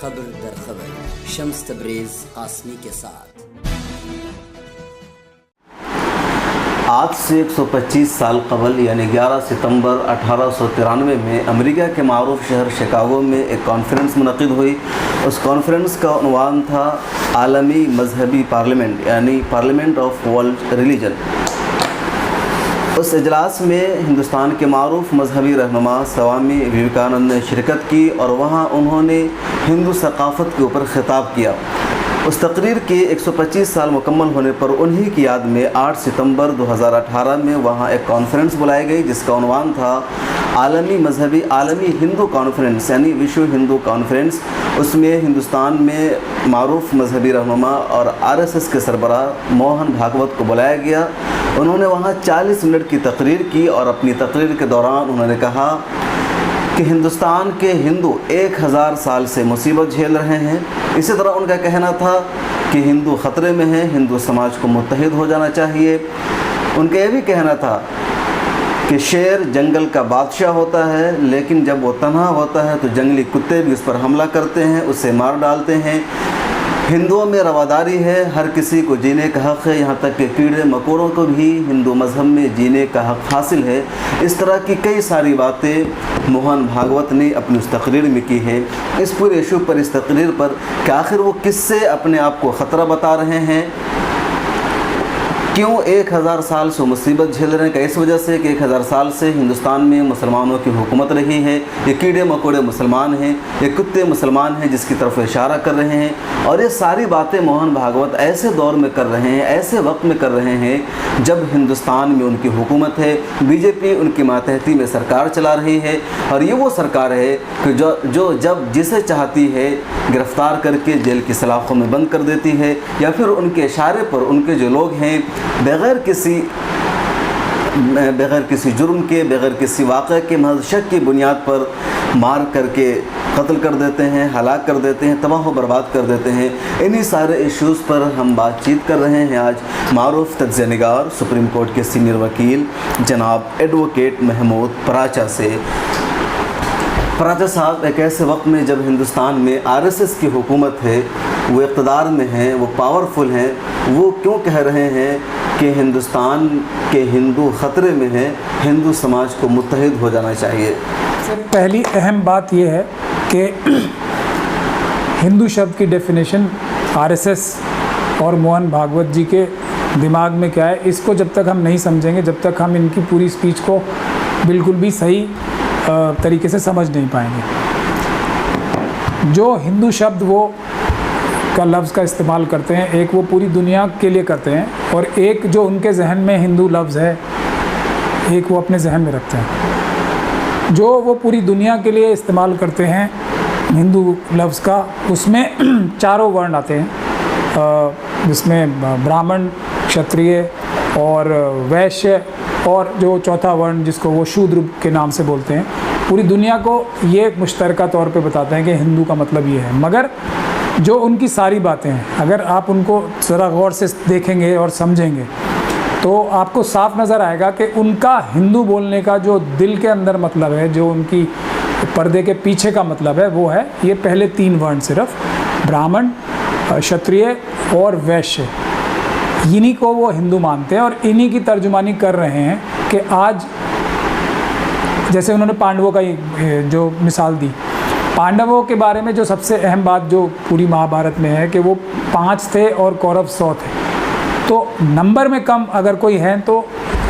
खबर दर खबर शम्स तब्रेज़ कासमी के साथ। आज से 125 साल कबल यानी 11 सितंबर 1893 में अमेरिका के मारूफ शहर शिकागो में एक कॉन्फ्रेंस मुनक़िद हुई। उस कॉन्फ्रेंस का उन्वान था आलमी मजहबी पार्लियामेंट यानी पार्लियामेंट ऑफ वर्ल्ड रिलीजन। उस इजलास में हिंदुस्तान के मारूफ मजहबी रहनुमा स्वामी विवेकानंद ने शिरकत की और वहाँ उन्होंने हिंदू सकाफ़त के ऊपर ख़िताब किया। उस तकरीर के 125 साल मुकम्मल होने पर उन्हीं की याद में 8 सितंबर 2018 में वहाँ एक कॉन्फ्रेंस बुलाई गई जिसका उन्वान था आलमी हिंदू कॉन्फ्रेंस यानी विश्व हिंदू कॉन्फ्रेंस। उसमें हिंदुस्तान में मारूफ मजहबी रहनुमा और आरएसएस के सरबराह मोहन भागवत को बुलाया गया। उन्होंने वहाँ 40 मिनट की तकरीर की और अपनी तकरीर के दौरान उन्होंने कहा कि हिंदुस्तान के हिंदू 1000 साल से मुसीबत झेल रहे हैं। इसी तरह उनका कहना था कि हिंदू ख़तरे में हैं, हिंदू समाज को मुत्तहिद हो जाना चाहिए। उनका यह भी कहना था कि शेर जंगल का बादशाह होता है, लेकिन जब वो तन्हा होता है तो जंगली कुत्ते भी उस पर हमला करते हैं, उसे मार डालते हैं। हिंदुओं में रवादारी है, हर किसी को जीने का हक़ है, यहाँ तक कि कीड़े मकोड़ों को भी हिंदू मज़हब में जीने का हक़ हासिल है। इस तरह की कई सारी बातें मोहन भागवत ने अपनी उस तकरीर में की है। इस पूरे इशू पर, इस तकरीर पर कि आखिर वो किससे अपने आप को ख़तरा बता रहे हैं, क्यों 1000 साल से मुसीबत झेल रहे हैं, इस वजह से कि 1000 साल से हिंदुस्तान में मुसलमानों की हुकूमत रही है। ये कीड़े मकोड़े मुसलमान हैं, ये कुत्ते मुसलमान हैं जिसकी तरफ इशारा कर रहे हैं। और ये सारी बातें मोहन भागवत ऐसे दौर में कर रहे हैं, ऐसे वक्त में कर रहे हैं जब हिंदुस्तान में उनकी हुकूमत है, बीजेपी उनकी मातहती में सरकार चला रही है। और ये वो सरकार है कि जो जब जिसे चाहती है गिरफ़्तार करके जेल की सलाखों में बंद कर देती है, या फिर उनके इशारे पर उनके जो लोग हैं बग़ैर किसी जुर्म के, बग़ैर किसी वाक़े के, महज़ शक की बुनियाद पर मार करके कत्ल कर देते हैं, हलाक कर देते हैं, तबाह व बर्बाद कर देते हैं। इन्हीं सारे इश्यूज़ पर हम बातचीत कर रहे हैं आज मारूफ तज्ज़िया निगार सुप्रीम कोर्ट के सीनियर वकील जनाब एडवोकेट महमूद पराचा से। पराचा साहब, एक ऐसे वक्त में जब हिंदुस्तान में आरएसएस की हुकूमत है, वो इक़्तिदार में हैं, वो पावरफुल हैं, वो क्यों कह रहे हैं कि हिंदुस्तान के हिंदू ख़तरे में हैं, हिंदू समाज को मुत्तहिद हो जाना चाहिए? सर, पहली अहम बात यह है कि हिंदू शब्द की डेफिनेशन आरएसएस और मोहन भागवत जी के दिमाग में क्या है, इसको जब तक हम नहीं समझेंगे, जब तक हम इनकी पूरी स्पीच को बिल्कुल भी सही तरीके से समझ नहीं पाएंगे। जो हिंदू शब्द वो का लफ्ज़ का इस्तेमाल करते हैं, एक वो पूरी दुनिया के लिए करते हैं, और एक जो उनके जहन में हिंदू लफ्ज़ है, एक वो अपने जहन में रखते हैं। जो वो पूरी दुनिया के लिए इस्तेमाल करते हैं हिंदू लफ्ज़ का, उसमें चारों वर्ण आते हैं, जिसमें ब्राह्मण, क्षत्रिय और वैश्य, और जो चौथा वर्ण जिसको वो शूद्र के नाम से बोलते हैं। पूरी दुनिया को ये मुश्तरका तौर पे बताते हैं कि हिंदू का मतलब ये है। मगर जो उनकी सारी बातें हैं, अगर आप उनको ज़रा गौर से देखेंगे और समझेंगे तो आपको साफ नज़र आएगा कि उनका हिंदू बोलने का जो दिल के अंदर मतलब है, जो उनकी पर्दे के पीछे का मतलब है, वो है ये पहले 3 वर्ण, सिर्फ ब्राह्मण, क्षत्रिय और वैश्य। इन्हीं को वो हिंदू मानते हैं और इन्हीं की तर्जुमानी कर रहे हैं कि आज जैसे उन्होंने पांडवों का जो मिसाल दी, पांडवों के बारे में जो सबसे अहम बात जो पूरी महाभारत में है कि वो 5 थे और कौरव 100 थे। तो नंबर में कम अगर कोई है तो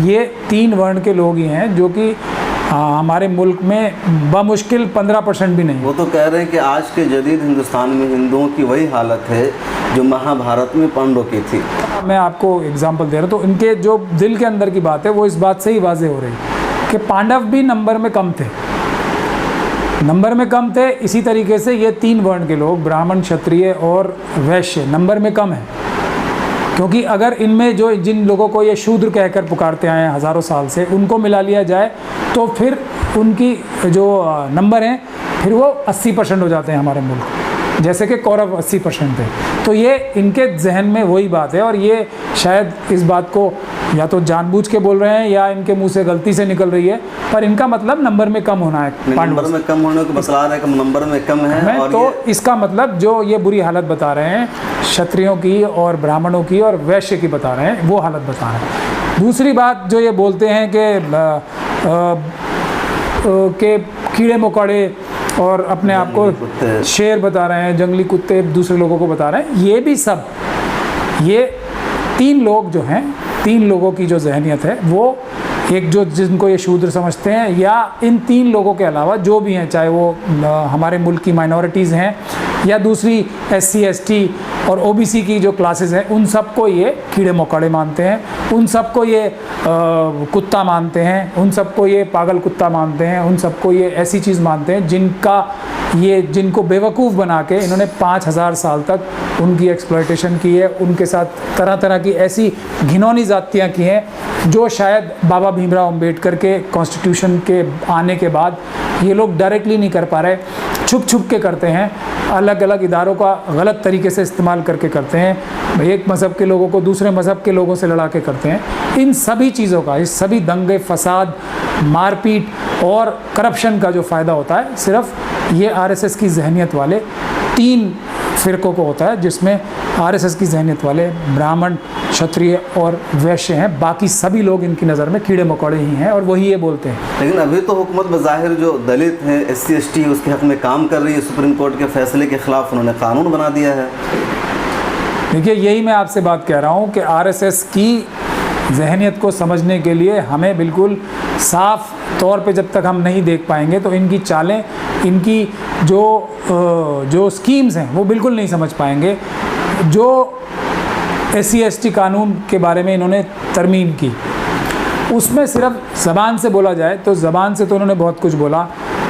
ये 3 वर्ण के लोग ही हैं, जो कि हमारे मुल्क में बमुश्किल 15% भी नहीं। वो तो कह रहे हैं कि आज के जदीद हिंदुस्तान में हिंदुओं की वही हालत है जो महाभारत में पांडवों की थी। मैं आपको एग्जांपल दे रहा हूँ, तो इनके जो दिल के अंदर की बात है वो इस बात से ही वाज़ेह हो रही कि पांडव भी नंबर में कम थे, नंबर में कम थे। इसी तरीके से ये 3 वर्ण के लोग, ब्राह्मण, क्षत्रिय और वैश्य, नंबर में कम है। क्योंकि अगर इनमें जो जिन लोगों को ये शूद्र कहकर पुकारते आए हैं हज़ारों साल से, उनको मिला लिया जाए तो फिर उनकी जो नंबर हैं फिर वो 80% हो जाते हैं हमारे मुल्क, जैसे कि कौरव 80% थे। तो ये इनके जहन में वही बात है, और ये शायद इस बात को या तो जानबूझ के बोल रहे हैं या इनके मुंह से गलती से निकल रही है, पर इनका मतलब नंबर में कम होना है। नंबर में कम होने को बता रहे हैं कि नंबर में कम है, और तो इसका मतलब जो ये बुरी हालत बता रहे हैं क्षत्रियों की और ब्राह्मणों की और वैश्य की बता रहे हैं, वो हालत बता रहे हैं। दूसरी बात जो ये बोलते हैं कि कीड़े मकोड़े और अपने आप को शेर बता रहे हैं, जंगली कुत्ते दूसरे लोगों को बता रहे हैं, ये भी सब, ये तीन लोग जो हैं, तीन लोगों की जो जहनियत है वो, एक जो जिनको ये शूद्र समझते हैं, या इन तीन लोगों के अलावा जो भी हैं, चाहे वो हमारे मुल्क की माइनॉरिटीज़ हैं या दूसरी SC ST और OBC की जो क्लासेस हैं, उन सबको ये कीड़े मकोड़े मानते हैं, उन सबको ये कुत्ता मानते हैं, उन सबको ये पागल कुत्ता मानते हैं, उन सबको ये ऐसी चीज़ मानते हैं जिनको बेवकूफ़ बना के इन्होंने 5000 साल तक उनकी एक्सप्लॉयटेशन की है, उनके साथ तरह तरह की ऐसी घिनौनी ज़ातियाँ की हैं जो शायद बाबा भीमराव अम्बेडकर के कॉन्स्टिट्यूशन के आने के बाद ये लोग डायरेक्टली नहीं कर पा रहे, छुप छुप के करते हैं, अलग अलग इदारों का गलत तरीके से इस्तेमाल करके करते हैं, एक मज़हब के लोगों को दूसरे मज़हब के लोगों से लड़ा के करते हैं। इन सभी चीज़ों का, इस सभी दंगे फसाद, मारपीट और करप्शन का जो फ़ायदा होता है सिर्फ ये RSS की जहनियत वाले तीन फ़िरक़ों को होता है, जिसमें RSS की जहनियत वाले ब्राह्मण, क्षत्रिय और वैश्य हैं। बाकी सभी लोग इनकी नज़र में कीड़े मकोड़े ही हैं और वही ये बोलते हैं। लेकिन अभी तो हुकूमत बज़ाहिर जो दलित हैं, SC ST, उसके हक़ में काम कर रही है। सुप्रीम कोर्ट के फैसले के ख़िलाफ़ उन्होंने कानून बना दिया है। देखिए, यही मैं आपसे बात कह रहा हूँ कि RSS की जहनियत को समझने के लिए हमें बिल्कुल साफ़ तौर पे जब तक हम नहीं देख पाएंगे तो इनकी चालें, इनकी जो स्कीम्स हैं वो बिल्कुल नहीं समझ पाएंगे। जो SC ST कानून के बारे में इन्होंने तरमीम की, उसमें सिर्फ ज़बान से बोला जाए तो ज़बान से तो उन्होंने बहुत कुछ बोला,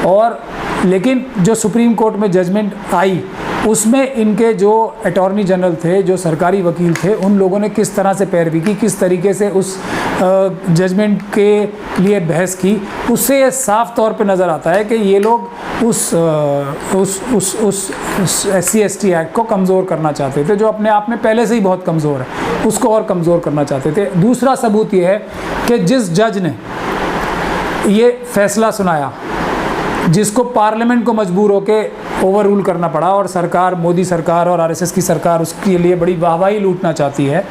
और लेकिन जो सुप्रीम कोर्ट में जजमेंट आई उसमें इनके जो अटॉर्नी जनरल थे, जो सरकारी वकील थे, उन लोगों ने किस तरह से पैरवी की, किस तरीके से उस जजमेंट के लिए बहस की, उससे ये साफ़ तौर पे नज़र आता है कि ये लोग उस SC ST एक्ट को कमज़ोर करना चाहते थे, जो अपने आप में पहले से ही बहुत कमज़ोर है, उसको और कमज़ोर करना चाहते थे। दूसरा सबूत ये है कि जिस जज ने ये फ़ैसला सुनाया, जिसको पार्लियामेंट को मजबूर होके ओवर रूल करना पड़ा, और सरकार, मोदी सरकार और RSS की सरकार उसके लिए बड़ी वाहवाही लूटना चाहती है,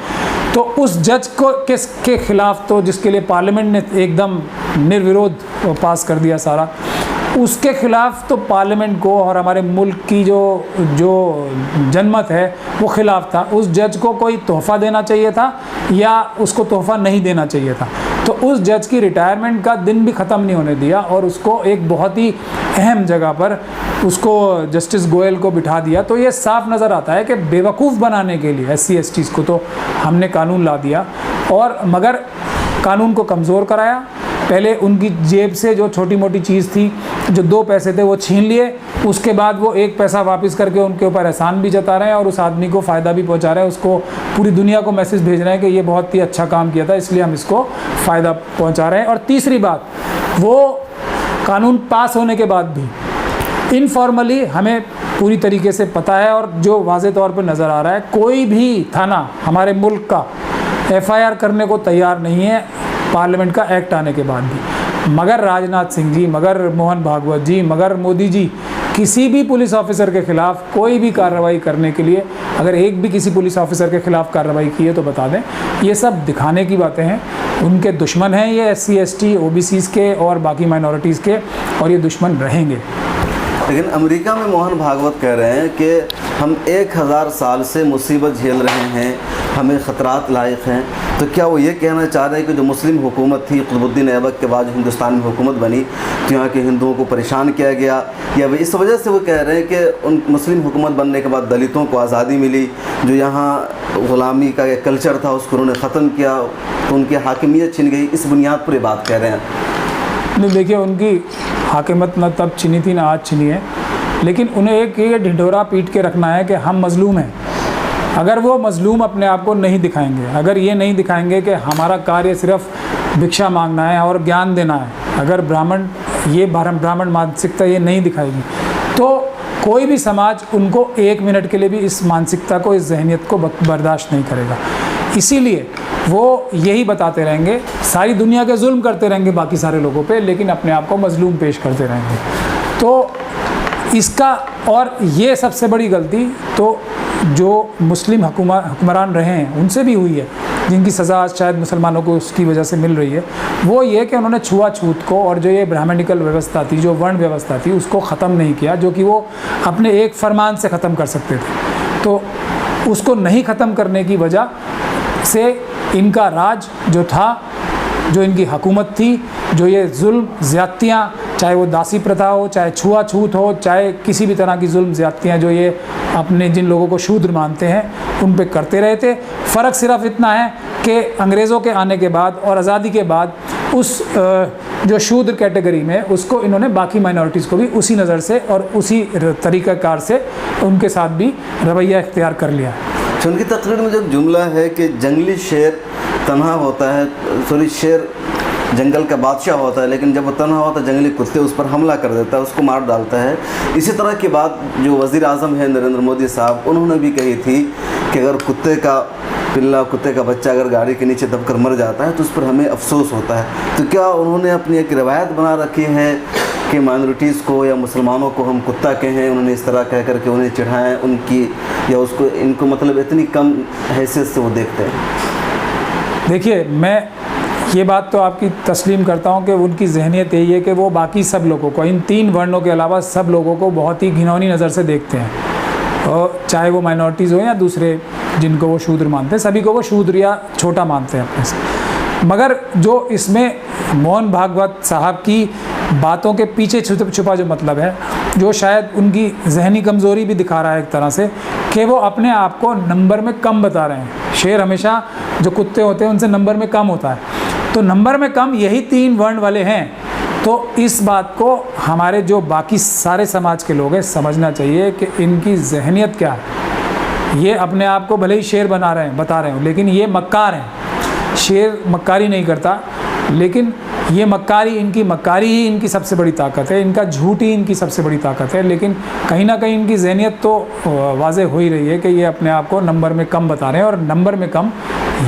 तो उस जज को के ख़िलाफ़, तो जिसके लिए पार्लियामेंट ने एकदम निर्विरोध पास कर दिया सारा, उसके ख़िलाफ़ तो पार्लियामेंट को और हमारे मुल्क की जो जनमत है वो ख़िलाफ़ था। उस जज को कोई तोहफ़ा देना चाहिए था या उसको तोहफ़ा नहीं देना चाहिए था। तो उस जज की रिटायरमेंट का दिन भी ख़त्म नहीं होने दिया और उसको एक बहुत ही अहम जगह पर उसको जस्टिस गोयल को बिठा दिया। तो ये साफ नज़र आता है कि बेवकूफ़ बनाने के लिए SC STs को तो हमने कानून ला दिया, और मगर कानून को कमज़ोर कराया। पहले उनकी जेब से जो छोटी मोटी चीज़ थी, जो 2 पैसे थे, वो छीन लिए, उसके बाद वो 1 पैसा वापस करके उनके ऊपर एहसान भी जता रहे हैं और उस आदमी को फ़ायदा भी पहुंचा रहे हैं, उसको पूरी दुनिया को मैसेज भेज रहे हैं कि ये बहुत ही अच्छा काम किया था, इसलिए हम इसको फ़ायदा पहुंचा रहे हैं। और तीसरी बात, वो कानून पास होने के बाद भी इनफॉर्मली हमें पूरी तरीके से पता है और जो वाज़े तौर पर नज़र आ रहा है, कोई भी थाना हमारे मुल्क का FIR करने को तैयार नहीं है पार्लियामेंट का एक्ट आने के बाद भी। मगर राजनाथ सिंह जी, मगर मोहन भागवत जी, मगर मोदी जी किसी भी पुलिस ऑफिसर के ख़िलाफ़ कोई भी कार्रवाई करने के लिए, अगर एक भी किसी पुलिस ऑफिसर के ख़िलाफ़ कार्रवाई की है तो बता दें। ये सब दिखाने की बातें हैं। उनके दुश्मन हैं ये SC ST OBCs के और बाकी माइनॉरिटीज़ के, और ये दुश्मन रहेंगे। लेकिन अमेरिका में मोहन भागवत कह रहे हैं कि हम 1000 साल से मुसीबत झेल रहे हैं, हमें ख़तरात लायक हैं। तो क्या वो ये कहना चाह रहे हैं कि जो मुस्लिम हुकूमत थी कुतुबुद्दीन ऐबक के बाद हिंदुस्तान में हुकूमत बनी तो यहाँ के हिंदुओं को परेशान किया गया, या इस वजह से वो कह रहे हैं कि उन मुस्लिम हुकूमत बनने के बाद दलितों को आज़ादी मिली, जो यहाँ ग़ुलामी का एक कल्चर था उसको उन्होंने ख़त्म किया, तो उनकी हाकिमियत छिन गई, इस बुनियाद पर ये बात कह रहे हैं? नहीं, देखिए, उनकी हाकिमत न तब छिनी थी ना आज छिनी है, लेकिन उन्हें एक ये ढिंढोरा पीट के रखना है कि हम मज़लूम हैं। अगर वो मज़लूम अपने आप को नहीं दिखाएंगे, अगर ये नहीं दिखाएंगे कि हमारा कार्य सिर्फ भिक्षा मांगना है और ज्ञान देना है, अगर ब्राह्मण मानसिकता ये नहीं दिखाएगी, तो कोई भी समाज उनको 1 मिनट के लिए भी इस मानसिकता को, इस जहनियत को बर्दाश्त नहीं करेगा। इसीलिए वो यही बताते रहेंगे, सारी दुनिया के जुल्म करते रहेंगे बाकी सारे लोगों पे, लेकिन अपने आप को मजलूम पेश करते रहेंगे। तो इसका, और ये सबसे बड़ी गलती तो जो मुस्लिम हुक्मरान रहे हैं उनसे भी हुई है, जिनकी सज़ा शायद मुसलमानों को उसकी वजह से मिल रही है, वो ये कि उन्होंने छुआछूत को और जो ये ब्राह्मणिकल व्यवस्था थी, जो वर्ण व्यवस्था थी, उसको ख़त्म नहीं किया, जो कि वो अपने एक फरमान से ख़त्म कर सकते थे। तो उसको नहीं ख़त्म करने की वजह से इनका राज जो था, जो इनकी हुकूमत थी, जो ये जुल्म ज़्यादतियाँ, चाहे वो दासी प्रथा हो, चाहे छुआछूत हो, चाहे किसी भी तरह की जुल्म ज़्यादतियाँ जो ये अपने जिन लोगों को शूद्र मानते हैं उन पे करते रहे थे। फ़र्क सिर्फ इतना है कि अंग्रेज़ों के आने के बाद और आज़ादी के बाद उस जो शूद्र कैटेगरी में, उसको इन्होंने बाकी माइनॉरिटीज़ को भी उसी नज़र से और उसी तरीक़ाकार से उनके साथ भी रवैया इख्तियार कर लिया। उनकी तकरीर में जो जुमला है कि जंगली शेर तन्हा होता है, सॉरी शेर जंगल का बादशाह होता है, लेकिन जब वो तन्हा होता है जंगली कुत्ते उस पर हमला कर देता है, उसको मार डालता है। इसी तरह की बात जो वज़ीर आज़म है नरेंद्र मोदी साहब, उन्होंने भी कही थी कि अगर कुत्ते का पिल्ला, कुत्ते का बच्चा अगर गाड़ी के नीचे दबकर मर जाता है तो उस पर हमें अफसोस होता है। तो क्या उन्होंने अपनी एक रवायत बना रखी है कि माइनॉरिटीज़ को या मुसलमानों को हम कुत्ता कहें, उन्होंने इस तरह कह कर के उन्हें चिढ़ाएँ उनकी, या उसको इनको मतलब इतनी कम हैसियत से वो देखते हैं? देखिए, मैं ये बात तो आपकी तस्लीम करता हूँ कि उनकी जहनियत यही है कि वो बाकी सब लोगों को, इन 3 वर्णों के अलावा सब लोगों को बहुत ही घिनौनी नज़र से देखते हैं, और चाहे वो माइनॉरिटीज़ हो या दूसरे जिनको वो शूद्र मानते हैं, सभी को वो शूद्र या छोटा मानते हैं अपने से। मगर जो इसमें मोहन भागवत साहब की बातों के पीछे छुपा जो मतलब है, जो शायद उनकी जहनी कमज़ोरी भी दिखा रहा है एक तरह से, कि वो अपने आप को नंबर में कम बता रहे हैं। शेर हमेशा जो कुत्ते होते हैं उनसे नंबर में कम होता है, तो नंबर में कम यही 3 वर्ण वाले हैं। तो इस बात को हमारे जो बाकी सारे समाज के लोग हैं समझना चाहिए कि इनकी जहनियत क्या है। ये अपने आप को भले ही शेर बता रहे हो, लेकिन ये मक्कार हैं। शेर मक्कारी नहीं करता, लेकिन ये मक्कारी, इनकी मक्कारी ही इनकी सबसे बड़ी ताकत है, इनका झूठ ही इनकी सबसे बड़ी ताकत है। लेकिन कहीं ना कहीं इनकी जहनियत तो वाज़ेह हो ही रही है कि ये अपने आप को नंबर में कम बता रहे हैं, और नंबर में कम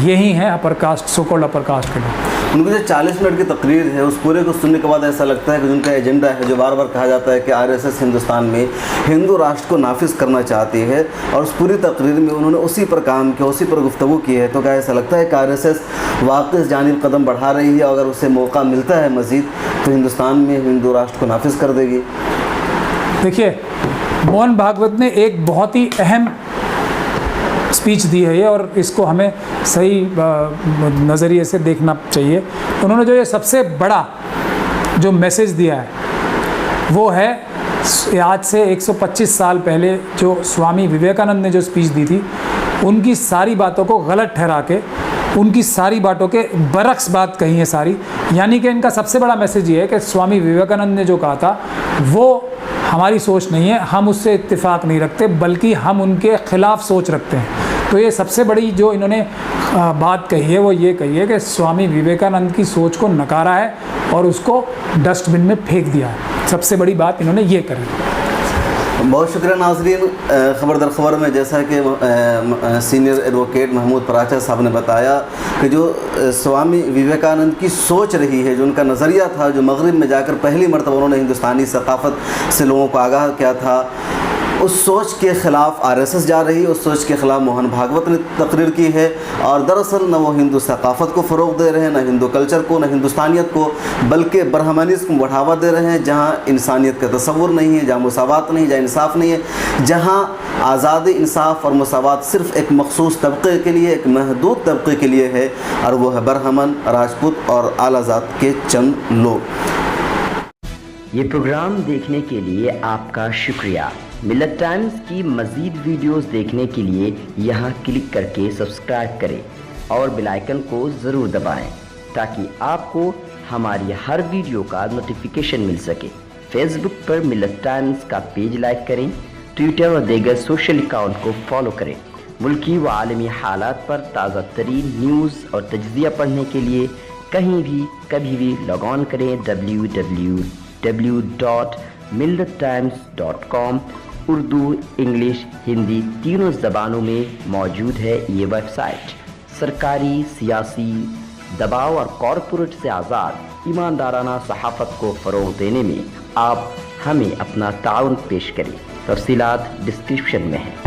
यही हैं upper caste, so called upper caste के लोग। उनकी जो 40 मिनट की तकरीर है, उस पूरे को सुनने के बाद ऐसा लगता है कि उनका एजेंडा है, जो बार बार कहा जाता है कि आरएसएस हिंदुस्तान में हिंदू राष्ट्र को नाफिज करना चाहती है, और उस पूरी तकरीर में उन्होंने उसी पर काम किया, उसी पर गुफ्तगू की है। तो क्या ऐसा लगता है कि आरएसएस वाकई इस जानिब कदम बढ़ा रही है, और अगर उसे मौका मिलता है मज़ीद तो हिंदुस्तान में हिंदू राष्ट्र को नाफिज कर देगी? देखिए, मोहन भागवत ने एक बहुत ही अहम स्पीच दी है ये, और इसको हमें सही नज़रिए से देखना चाहिए। उन्होंने जो ये सबसे बड़ा जो मैसेज दिया है वो है, आज से 125 साल पहले जो स्वामी विवेकानंद ने जो स्पीच दी थी, उनकी सारी बातों को गलत ठहरा के, उनकी सारी बातों के बरक्स बात कही है सारी। यानी कि इनका सबसे बड़ा मैसेज ये है कि स्वामी विवेकानंद ने जो कहा था वो हमारी सोच नहीं है, हम उससे इत्तेफाक नहीं रखते, बल्कि हम उनके ख़िलाफ़ सोच रखते हैं। तो ये सबसे बड़ी जो इन्होंने बात कही है वो ये कही है कि स्वामी विवेकानंद की सोच को नकारा है और उसको डस्टबिन में फेंक दिया है। सबसे बड़ी बात इन्होंने ये करी। बहुत शुक्रिया नाज़रीन। ख़बर दर ख़बर में जैसा कि सीनियर एडवोकेट महमूद पराचा साहब ने बताया कि जो स्वामी विवेकानंद की सोच रही है, जो उनका नज़रिया था, जो मगरिब में जाकर पहली मरतबा उन्होंने हिंदुस्तानी सकाफ़त से लोगों को आगाह किया था, उस सोच के ख़िलाफ़ आरएसएस जा रही है, उस सोच के ख़िलाफ़ मोहन भागवत ने तकरीर की है। और दरअसल न वो हिंदू सकाफ़त को फ़रोग़ दे रहे हैं, न हिंदू कल्चर को, न हिंदुस्तानियत को, बल्कि ब्राह्मणिज़्म को बढ़ावा दे रहे हैं, जहाँ इंसानियत का तसव्वुर नहीं है, जहाँ मुसावात नहीं, जहाँ इंसाफ नहीं है, जहाँ आज़ादी, इंसाफ और मुसावात सिर्फ़ एक मखसूस तबक़े के लिए, एक महदूद तबक़े के लिए है, और वो है ब्राह्मण, राजपूत और आला ज़ात के चंद लोग। ये प्रोग्राम देखने के लिए आपका शुक्रिया। मिल्लत टाइम्स की मज़ीद वीडियोस देखने के लिए यहाँ क्लिक करके सब्सक्राइब करें और बेल आइकन को ज़रूर दबाएं, ताकि आपको हमारी हर वीडियो का नोटिफिकेशन मिल सके। फेसबुक पर मिल्लत टाइम्स का पेज लाइक करें, ट्विटर और दीगर सोशल अकाउंट को फॉलो करें। मुल्की व आलमी हालात पर ताज़ा तरीन न्यूज़ और तज्ज़िया पढ़ने के लिए कहीं भी कभी भी लॉग ऑन करें www.millattimes.com। उर्दू, इंग्लिश, हिंदी तीनों ज़बानों में मौजूद है ये वेबसाइट। सरकारी, सियासी दबाव और कॉरपोरेट से आज़ाद ईमानदाराना सहाफ़त को फ़रोग़ देने में आप हमें अपना ताउन पेश करें। तफ़सीलात डिस्क्रिप्शन में है।